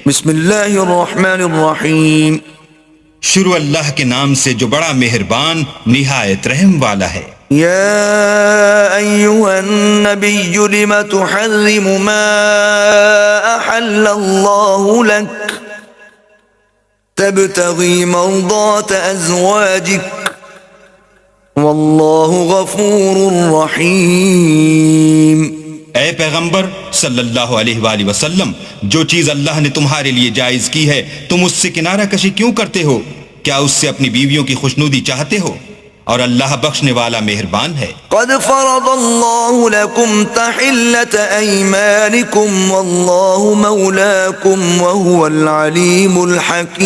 بسم اللہ الرحمن الرحیم. شروع اللہ کے نام سے جو بڑا مہربان نہایت رحم والا ہے. یا ایہا النبی لم تحرم ما احل اللہ لک تبتغی مرضات ازواجک واللہ غفور رحیم. اے پیغمبر صلی اللہ علیہ وآلہ وسلم، جو چیز اللہ نے تمہارے لیے جائز کی ہے تم اس سے کنارہ کشی کیوں کرتے ہو؟ کیا اس سے اپنی بیویوں کی خوشنودی چاہتے ہو؟ اور اللہ بخشنے والا مہربان ہے. قد فرض اللہ لکم تحلۃ ایمانکم واللہ مولاکم وہو العلیم الحکیم.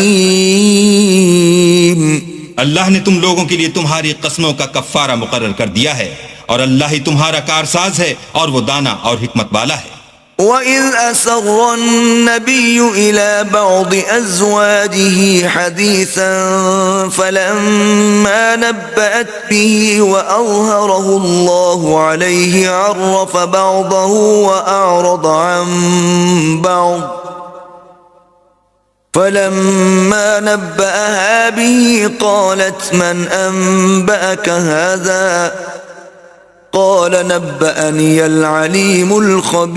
اللہ نے تم لوگوں کے لیے تمہاری قسموں کا کفارہ مقرر کر دیا ہے، اور اللہ ہی تمہارا کارساز ہے اور وہ دانا اور حکمت والا ہے. وَإِذْ أَسَرَّ النَّبِيُّ إِلَى بَعْضِ أَزْوَاجِهِ حَدِيثًا فَلَمَّا نَبَّأَتْ بِهِ وَأَظْهَرَهُ اللَّهُ عَلَيْهِ عَرَّفَ بَعْضَهُ وَأَعْرَضَ عَن بَعْضٍ فَلَمَّا نَبَّأَهَا بِهِ قَالَتْ مَنْ أَنبَأَكَ هَذَا قال نبأني العليم الخبير.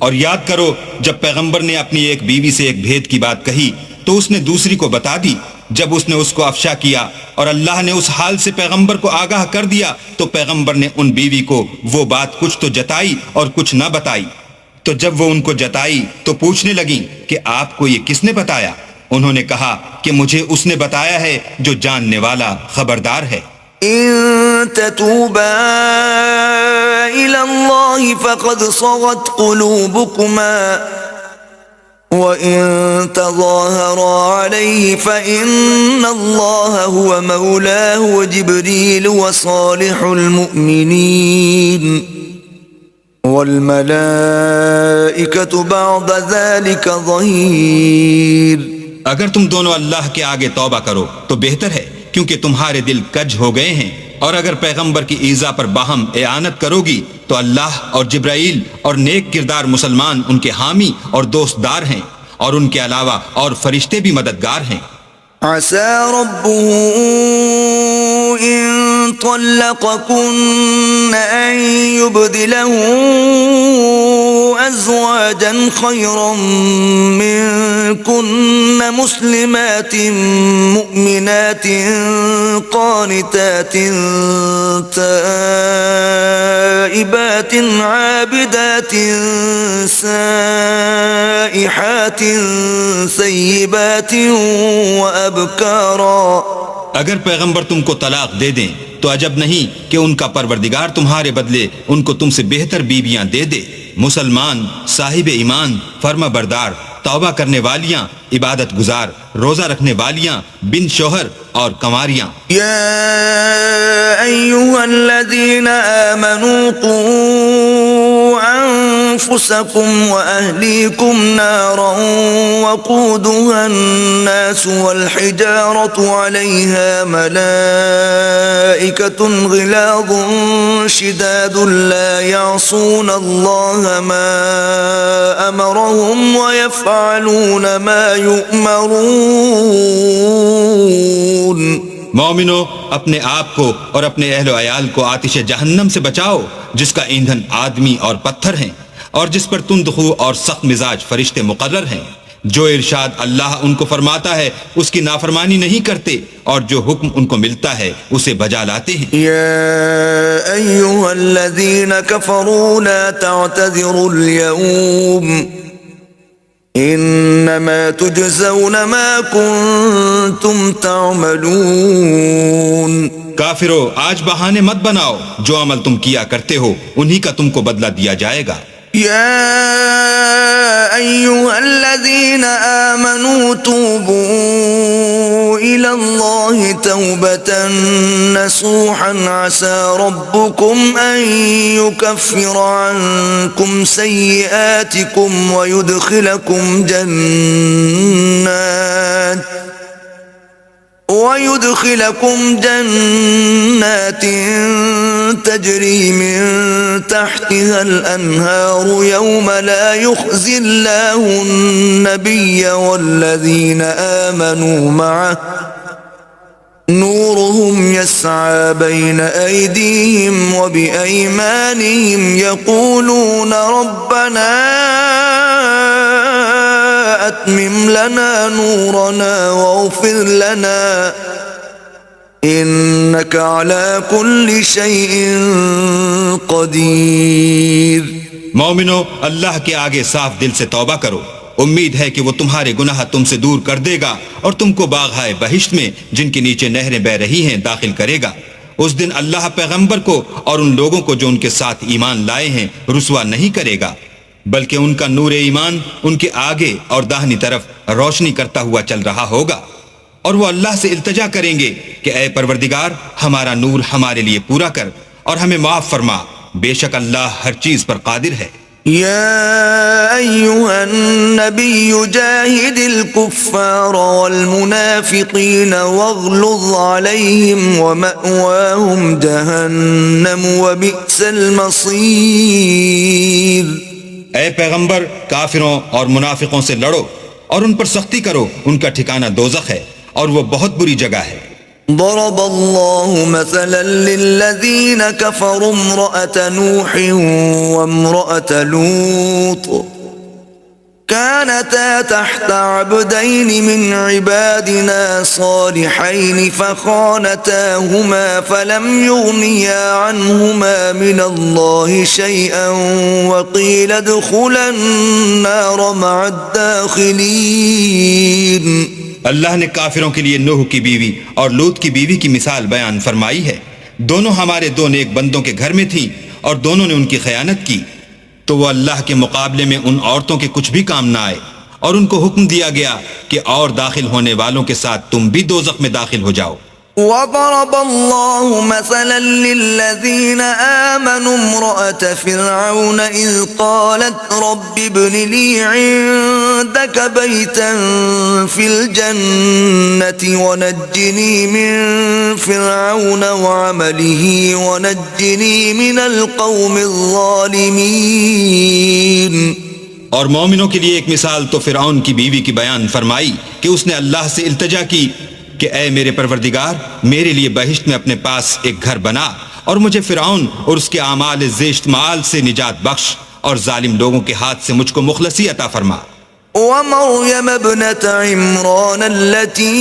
اور یاد کرو جب پیغمبر نے اپنی ایک بیوی سے ایک بھید کی بات کہی تو اس نے دوسری کو بتا دی. جب اس نے اس کو افشا کیا اور اللہ نے اس حال سے پیغمبر کو آگاہ کر دیا تو پیغمبر نے ان بیوی کو وہ بات کچھ تو جتائی اور کچھ نہ بتائی. تو جب وہ ان کو جتائی تو پوچھنے لگیں کہ آپ کو یہ کس نے بتایا؟ انہوں نے کہا کہ مجھے اس نے بتایا ہے جو جاننے والا خبردار ہے. إن تتوبا إلى الله فقد صغت قلوبكما وإن تظاهرا عليه فإن الله هو مولاه وجبريل وصالح المؤمنين والملائكة بعد ذلك ظهير. اگر تم دونوں اللہ کے آگے توبہ کرو تو بہتر ہے، کیونکہ تمہارے دل کج ہو گئے ہیں. اور اگر پیغمبر کی ایذا پر باہم اعانت کرو گی تو اللہ اور جبرائیل اور نیک کردار مسلمان ان کے حامی اور دوست دار ہیں، اور ان کے علاوہ اور فرشتے بھی مددگار ہیں. عسى ربه إن طلقكن أن يبدله أزواجا خيرا منكن مسلمات مؤمنات قانتات تائبات عابدات سائحات ثيبات وأبكارا. اگر پیغمبر تم کو طلاق دے دیں تو عجب نہیں کہ ان کا پروردگار تمہارے بدلے ان کو تم سے بہتر بیویاں دے دے، مسلمان، صاحب ایمان، فرما بردار، توبہ کرنے والیاں، عبادت گزار، روزہ رکھنے والیاں، بن شوہر اور کنواریاں. یا ایھا الذین آمنوا قوا انفسکم واہلیکم نارا وقودها الناس والحجارة علیہا ملائکۃ غلاظ شداد لا یعصون اللہ ما امرهم ویفعلون ما یؤمرون. مومنو، اپنے آپ کو اور اپنے اہل و عیال کو آتش جہنم سے بچاؤ جس کا ایندھن آدمی اور پتھر ہیں، اور جس پر تند خو اور سخت مزاج فرشتے مقرر ہیں. جو ارشاد اللہ ان کو فرماتا ہے اس کی نافرمانی نہیں کرتے، اور جو حکم ان کو ملتا ہے اسے بجا لاتے ہیں. یا ایھا الذین کفروا لا تعتذروا اليوم انما تجزون ما کنتم تعملون. کافرو، آج بہانے مت بناؤ، جو عمل تم کیا کرتے ہو انہی کا تم کو بدلہ دیا جائے گا. یا ایھا الذین آمنوا توبوا الی اللہ توبۃ نصوحا عسى ربکم ان یکفر عنکم سیئاتکم ويدخلكم جنات تجري من تحتها الأنهار يوم لا يخزي الله النبي والذين آمنوا معه نورهم يسعى بين أيديهم وبأيمانهم يقولون ربنا أتمم لنا نورنا واغفر لنا إنك على كل شيء قدير. مومنو، اللہ کے آگے صاف دل سے توبہ کرو. امید ہے کہ وہ تمہارے گناہ تم سے دور کر دے گا اور تم کو باغہائے بہشت میں جن کے نیچے نہریں بہ رہی ہیں داخل کرے گا. اس دن اللہ پیغمبر کو اور ان لوگوں کو جو ان کے ساتھ ایمان لائے ہیں رسوا نہیں کرے گا، بلکہ ان کا نور ایمان ان کے آگے اور داہنی طرف روشنی کرتا ہوا چل رہا ہوگا، اور وہ اللہ سے التجا کریں گے کہ اے پروردگار ہمارا نور ہمارے لیے پورا کر اور ہمیں معاف فرما، بے شک اللہ ہر چیز پر قادر ہے. يا أيها النبي جاهد الكفار والمنافقين واغلظ عليهم ومأواهم جهنم وبئس المصير. اے پیغمبر کافروں اور منافقوں سے لڑو اور ان پر سختی کرو، ان کا ٹھکانہ دوزخ ہے اور وہ بہت بری جگہ ہے. ضرب الله مثلا للذين كفروا امرأة نوح وامرأة لوط كانتا تحت عبدين من عبادنا صالحين فخانتاهما فلم يغنيا عنهما من الله شيئا وقيل ادخلا النار مع الداخلين. اللہ نے کافروں کے لیے نوح کی بیوی اور لوط کی بیوی کی مثال بیان فرمائی ہے. دونوں ہمارے دو نیک بندوں کے گھر میں تھیں اور دونوں نے ان کی خیانت کی، تو وہ اللہ کے مقابلے میں ان عورتوں کے کچھ بھی کام نہ آئے، اور ان کو حکم دیا گیا کہ اور داخل ہونے والوں کے ساتھ تم بھی دوزخ میں داخل ہو جاؤ. وضرب الله مثلا للذين آمنوا امرأة فرعون إذ قالت رب ابن لي عندك بيتا في الجنة ونجني من فرعون وعمله ونجني من القوم الظالمين. اور مومنوں کے لیے ایک مثال تو فرعون کی بیوی کی بیان فرمائی کہ اس نے اللہ سے التجا کی کہ اے میرے پروردگار میرے لیے بہشت میں اپنے پاس ایک گھر بنا اور مجھے فرعون اور اس کے اعمال زشت معال سے نجات بخش اور ظالم لوگوں کے ہاتھ سے مجھ کو مخلصی عطا فرما. ومريم ابنة عمران التي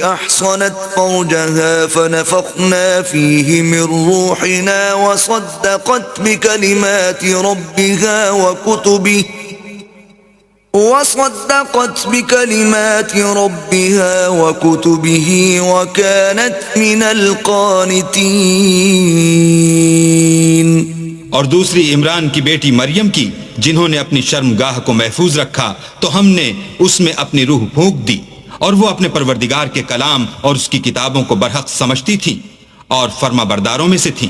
أحصنت فرجها فنفخنا فيه من روحنا وصدقت بكلمات ربها وكتبه وكانت من القانتين. اور دوسری عمران کی بیٹی مریم کی جنہوں نے اپنی شرمگاہ کو محفوظ رکھا تو ہم نے اس میں اپنی روح پھونک دی اور وہ اپنے پروردگار کے کلام اور اس کی کتابوں کو برحق سمجھتی تھی اور فرما برداروں میں سے تھی.